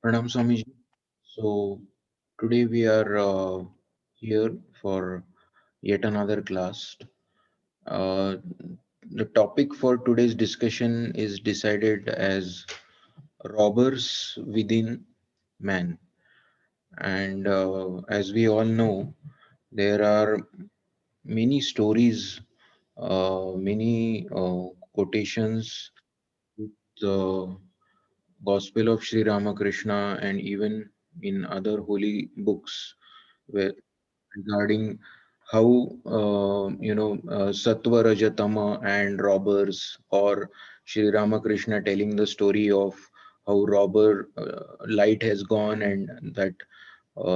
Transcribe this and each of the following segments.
Pranam Swamiji. So today we are here for yet another class. Uh, the topic for today's discussion is decided as robbers within man. And as we all know, there are many stories, many quotations with the Gospel of Sri Ramakrishna and even in other holy books where regarding how Sattva Rajatama and robbers, or Sri Ramakrishna telling the story of how robber light has gone, and that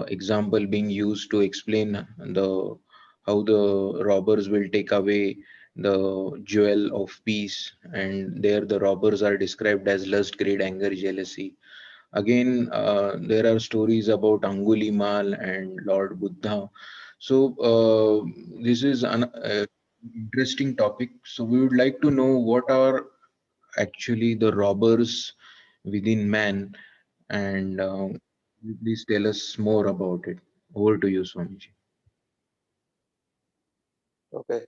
example being used to explain the how the robbers will take away the jewel of peace, and there the robbers are described as lust, greed, anger, jealousy. Again, there are stories about Angulimal and Lord Buddha. So this is an interesting topic. So we would like to know what are actually the robbers within man, and please tell us more about it. Over to you, Swamiji. Okay.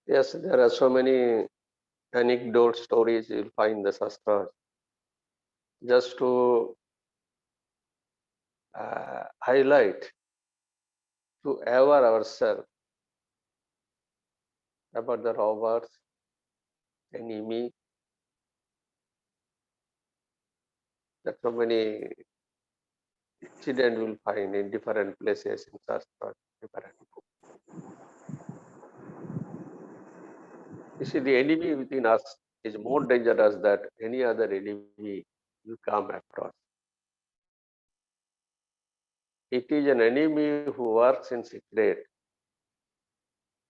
Yes, there are so many anecdote stories you'll find in the Shastras. Just to highlight, to aware ourselves about the robbers, enemy, that so many incidents you'll find in different places in Shastras. Different. You see, the enemy within us is more dangerous than any other enemy you come across. It is an enemy who works in secret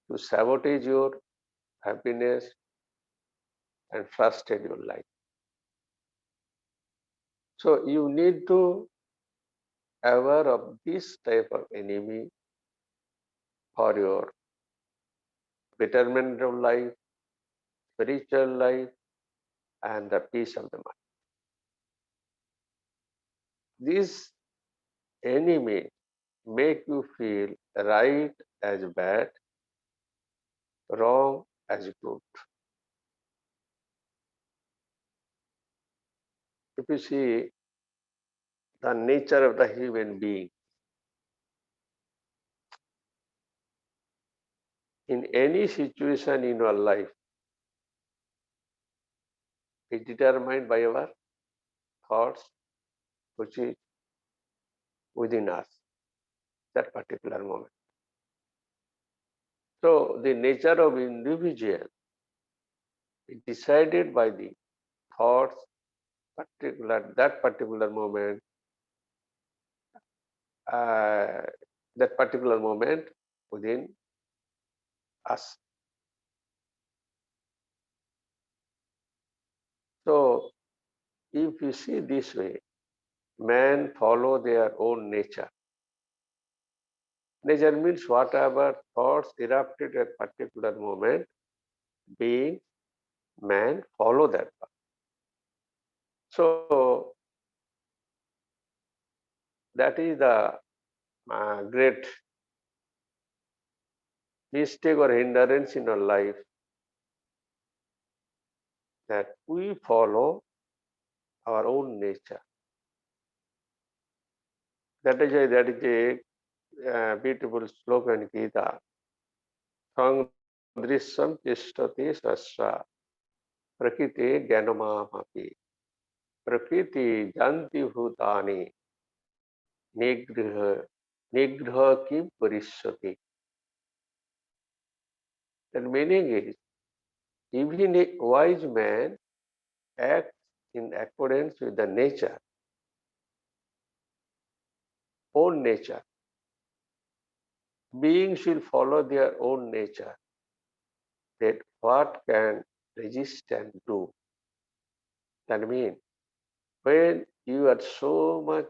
to sabotage your happiness and frustrate your life. So you need to aware of this type of enemy for your betterment of life, spiritual life, and the peace of the mind. This enemy make you feel right as bad, wrong as good. If you see the nature of the human being, in any situation in your life, is determined by our thoughts, which is within us, that particular moment. So the nature of individual is decided by the thoughts, that particular moment, uh, that particular moment within us. So if you see this way, men follow their own nature. Nature means whatever thoughts erupted at particular moment, being man follow that path. So that is the great mistake or hindrance in our life, that we follow our own nature. That is a beautiful slogan in Gita. Sang drisam tishtati sasra prakriti jnanamapi prakriti janti bhutani nigraha nigraha kim parishyati. The meaning is, even a wise man acts in accordance with the nature, own nature. Beings will follow their own nature, that what can resist and do. That means, when you are so much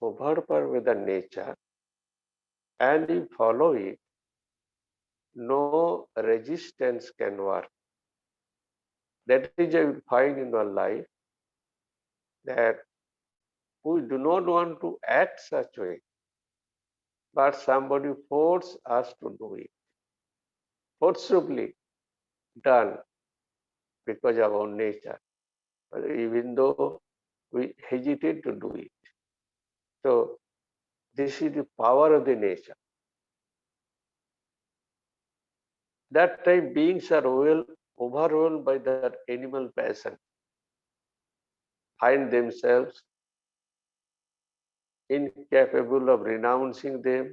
overpowered with the nature and you follow it, no resistance can work. That is, you find in your life that we do not want to act such way, but somebody force us to do it, forcibly done because of our nature, even though we hesitate to do it. So this is the power of the nature. That time beings are well overwhelmed by that animal passion, find themselves incapable of renouncing them,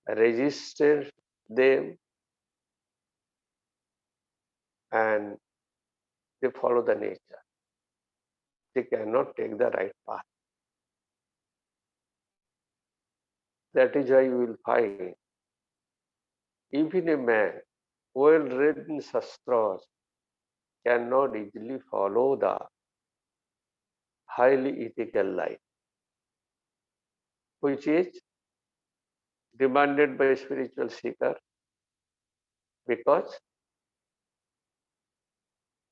resisting them, and they follow the nature. They cannot take the right path. That is why you will find even a man well read in Shastras cannot easily follow the highly ethical life, which is demanded by spiritual seeker, because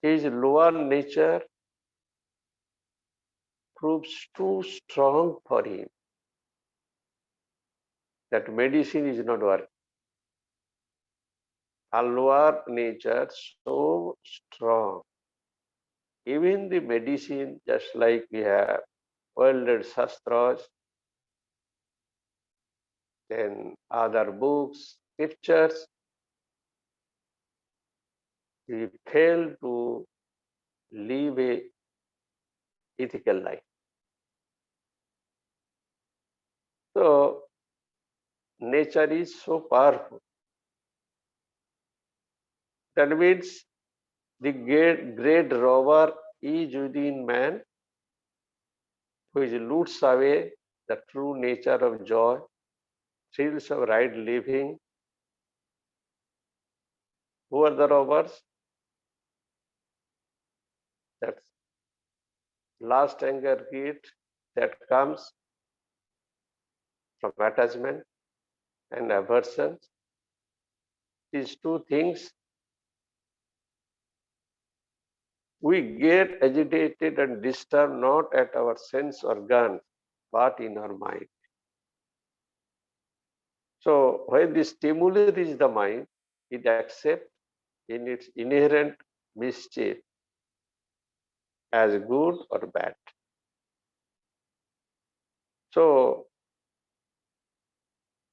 his lower nature proves too strong for him, that medicine is not working. Our lower nature so strong. Even the medicine, just like we have well-read Shastras, then other books, scriptures, we fail to live a ethical life. So nature is so powerful. That means the great robber is within man, which loots away the true nature of joy, thrills of right living. Who are the robbers? That's last anger hit that comes from attachment and aversion. These two things, we get agitated and disturbed not at our sense organs, but in our mind. So when the stimulus is the mind, it accepts in its inherent mischief as good or bad. So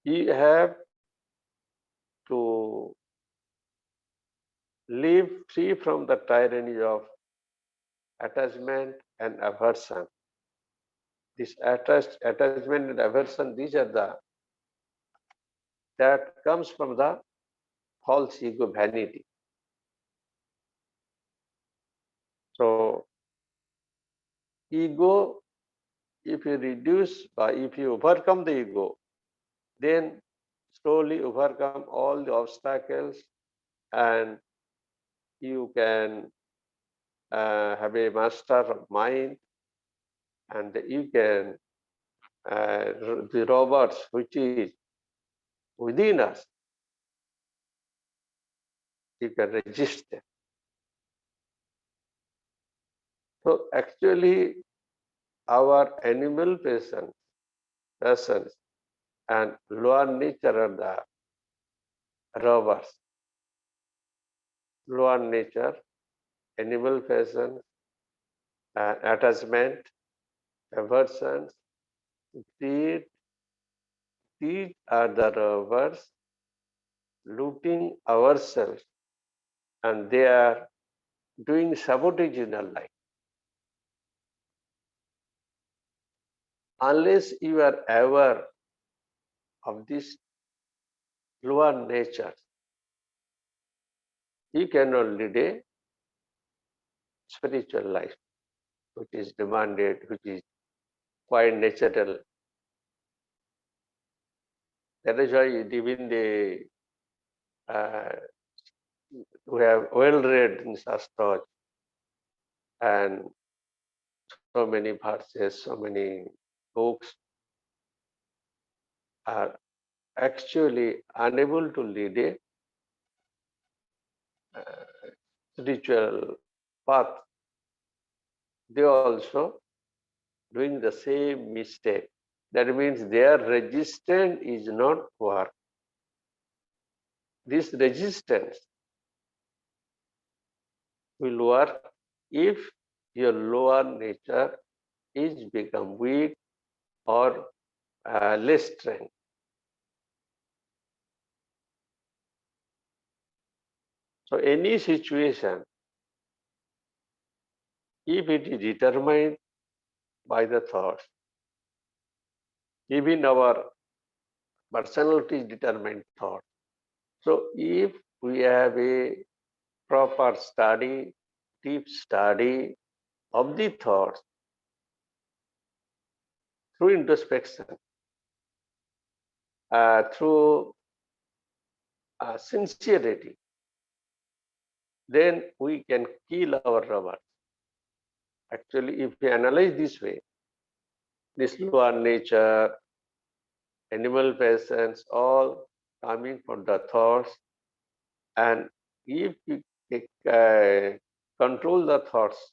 you have to live free from the tyranny of attachment and aversion. This attachment and aversion, these are that comes from the false ego vanity. So ego, if you reduce, if you overcome the ego, then slowly overcome all the obstacles, and you can have a master of mind, and you can the robots which is within us, you can resist them. So actually our animal passions and lower nature are the robbers. Lower nature, animal passions, attachment, aversions, greed, these are the robbers looting ourselves, and they are doing sabotage in our life. Unless you are aware of this lower nature, you cannot lead a spiritual life, which is demanded, which is quite natural. That is why even uh, we have well read in Shastras and so many verses, so many books are actually unable to lead a uh, spiritual path. They also doing the same mistake. That means their resistance is not work. This resistance will work if your lower nature is become weak or less strength. So any situation, if it is determined by the thoughts, even our personality is determined thought. So if we have a proper study, deep study of the thoughts through introspection, through sincerity, then we can kill our rubber. Actually, if we analyze this way, this lower nature, animal passions, all coming from the thoughts, and if we control the thoughts,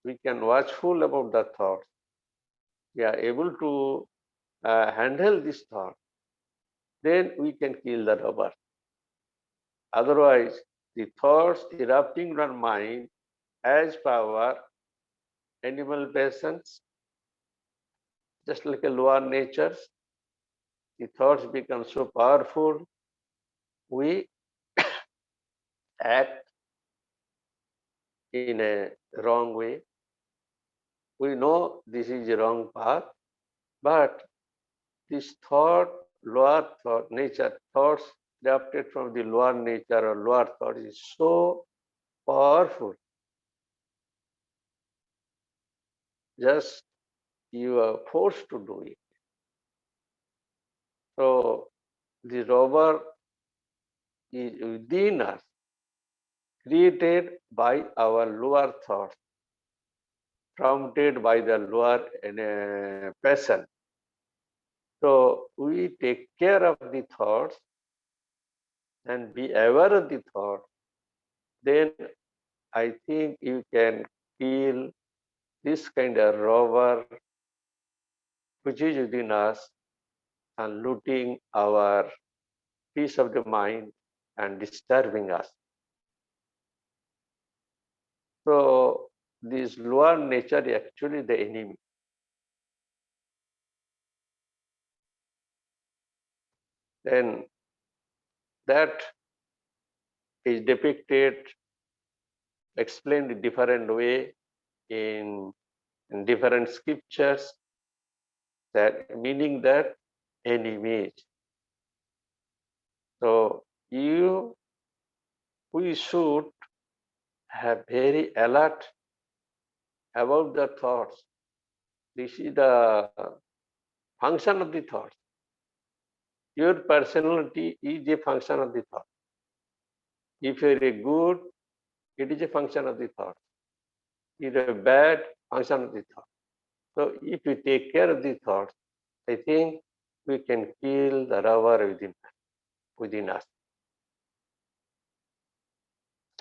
we can watchful about the thoughts, we are able to handle this thought, then we can kill the rubber. Otherwise, the thoughts erupting in our mind as power, animal passions, just like a lower natures, the thoughts become so powerful, we act in a wrong way. We know this is a wrong path, but this thought, lower thought, nature, thoughts adapted from the lower nature or lower thought is so powerful. Just you are forced to do it. So the robber is within us, created by our lower thoughts, prompted by the lower passion. So we take care of the thoughts and be aware of the thought, then I think you can kill this kind of robber which is within us and looting our peace of the mind and disturbing us. So this lower nature is actually the enemy. Then that is depicted, explained in different way in different scriptures, that meaning that enemies. So we should have very alert about the thoughts. This is the function of the thoughts. Your personality is a function of the thought. If you're a good, it is a function of the thought. If you're a bad, function of the thought. So if we take care of the thoughts, I think we can kill the rubber within us.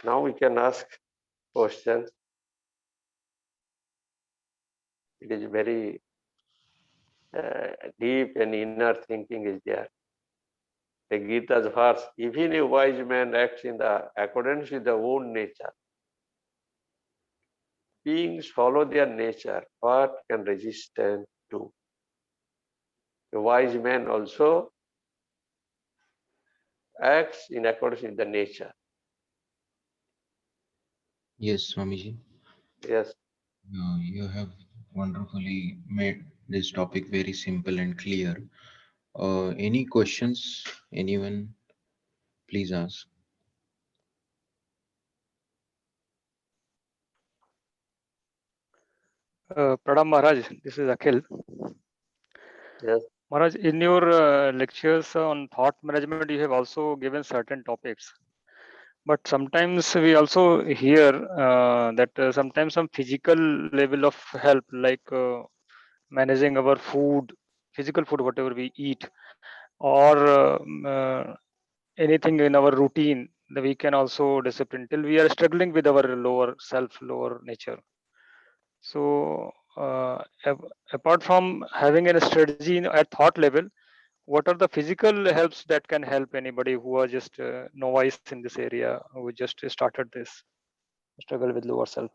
Now we can ask questions. It is very deep and inner thinking is there. The Gita's verse, even a wise man acts in the accordance with their own nature. Beings follow their nature. What can resistance do? A wise man also acts in accordance with the nature. Yes, Swamiji. Yes. You have wonderfully made this topic very simple and clear. Any questions? Anyone? Please ask. Pranam Maharaj, this is Akhil. Yes. Maharaj, in your lectures on thought management, you have also given certain topics. But sometimes we also hear that sometimes some physical level of help, like managing our food, physical food, whatever we eat, or anything in our routine, that we can also discipline till we are struggling with our lower self, lower nature. So apart from having a strategy at thought level, what are the physical helps that can help anybody who are just novice in this area, who just started this struggle with lower self?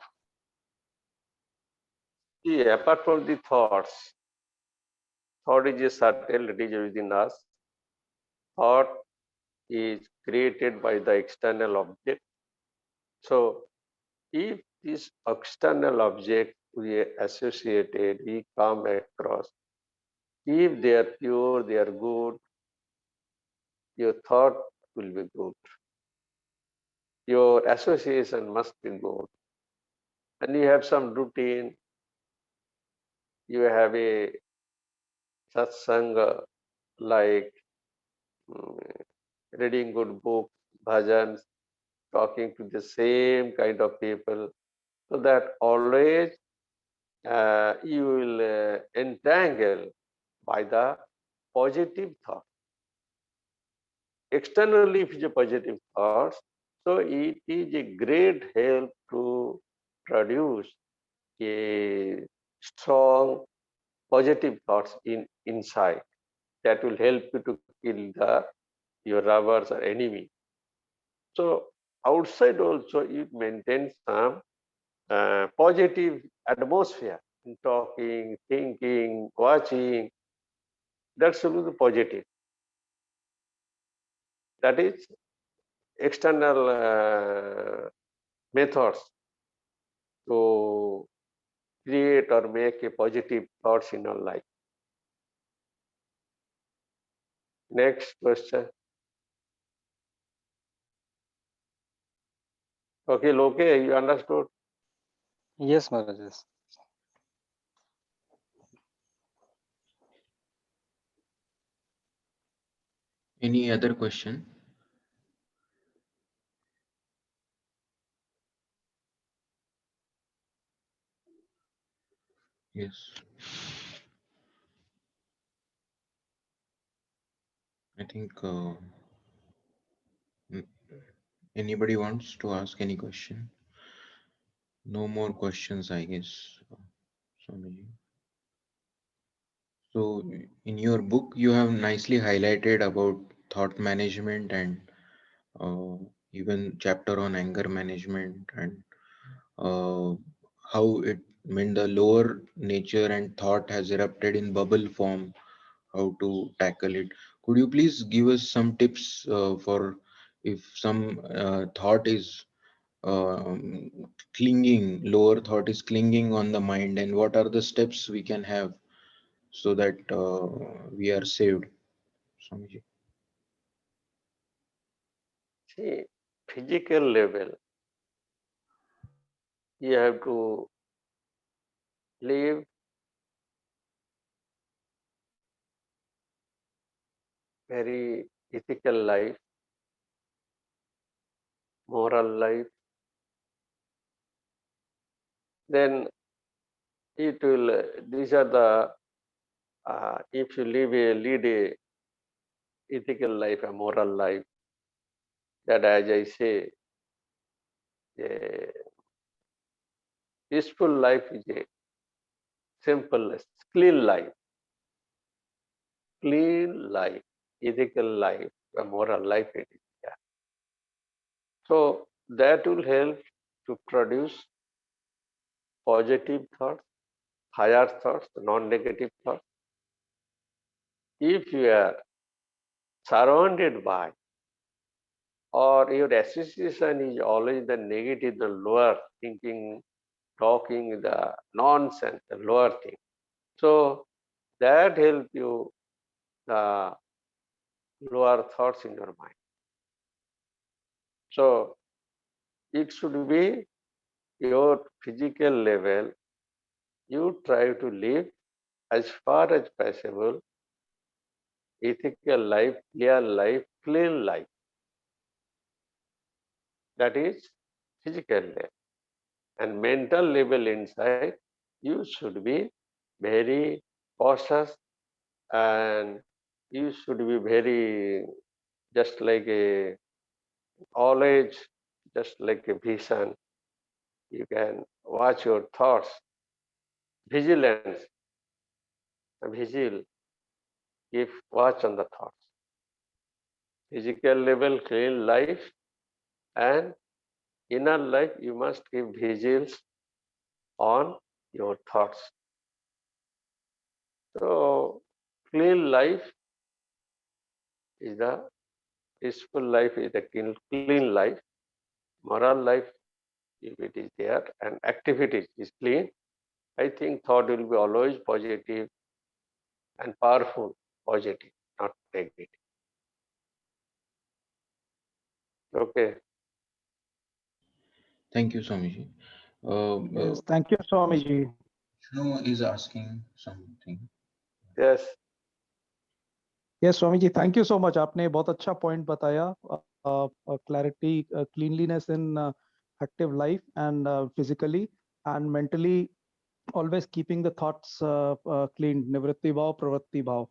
See, apart from the thoughts, thought is a subtle that is within us. Thought is created by the external object. So, if this external object we associated, we come across, if they are pure, they are good, your thought will be good. Your association must be good. And you have some routine, you have a satsanga like reading good books, bhajans, talking to the same kind of people, so that always you will entangle by the positive thought. Externally, if it is a positive thoughts, so it is a great help to produce a strong positive thoughts inside that will help you to kill your robbers or enemy. So outside also it maintains some positive atmosphere in talking, thinking, watching. That's really positive. That is external methods to create or make a positive thoughts in our life. Next question. Okay, Loke, you understood? Yes, Maharaj. Yes. Any other question? Yes. I think anybody wants to ask any question? No more questions, I guess. Swamiji. So, in your book, you have nicely highlighted about thought management and uh, even chapter on anger management and uh, how it meant the lower nature and thought has erupted in bubble form, how to tackle it. Could you please give us some tips for if some thought is clinging, lower thought is clinging on the mind, and what are the steps we can have so that we are saved? Swamiji. See, physical level, you have to live very ethical life, moral life. Then it will, these are the, if you lead a ethical life, a moral life, that as I say, a peaceful life is a simple, clean life, ethical life, a moral life it is. Yeah. So that will help to produce positive thoughts, higher thoughts, non-negative thoughts. If you are surrounded by or your association is always the negative, the lower thinking, talking, the nonsense, the lower thing. So that help you the lower thoughts in your mind. So it should be your physical level. You try to live as far as possible ethical life, clean life. That is physical level. And mental level inside, you should be very cautious and you should be very just like a always just like a vision. You can watch your thoughts vigilance, vigil, keep watch on the thoughts. Physical level, clean life, and inner life, you must keep vigils on your thoughts. So, clean life is the peaceful life, is the clean life. Moral life, if it is there, and activity is clean, I think thought will be always positive and powerful, positive, not negative. Okay. Thank you, Swamiji. Yes, thank you, Swamiji. Vishnu is asking something. Yes. Yes, Swamiji, thank you so much. आपने बहुत अच्छा point बताया. Clarity, cleanliness in active life and physically and mentally, always keeping the thoughts clean. निवृत्ति भाव, प्रवृत्ति भाव.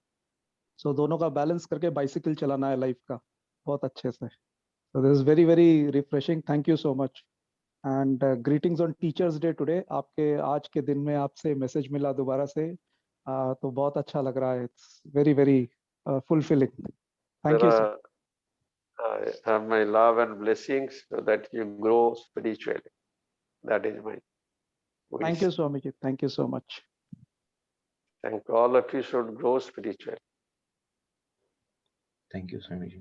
So दोनों का balance करके bicycle चलाना है life का बहुत अच्छे से. So this is very very refreshing. Thank you so much. And greetings on Teachers Day today. आपके आज के दिन में आपसे message मिला दोबारा से. तो बहुत अच्छा लग रहा है. It's very very fulfilling. Thank you, sir. I have my love and blessings so that you grow spiritually. That is my wish. Thank you, Swamiji. Thank you so much. Thank all of you should grow spiritually. Thank you, Swamiji.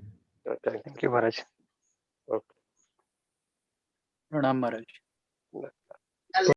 Thank Thank you, Maharaj. you. Okay. Pranam Maharaj. Yeah.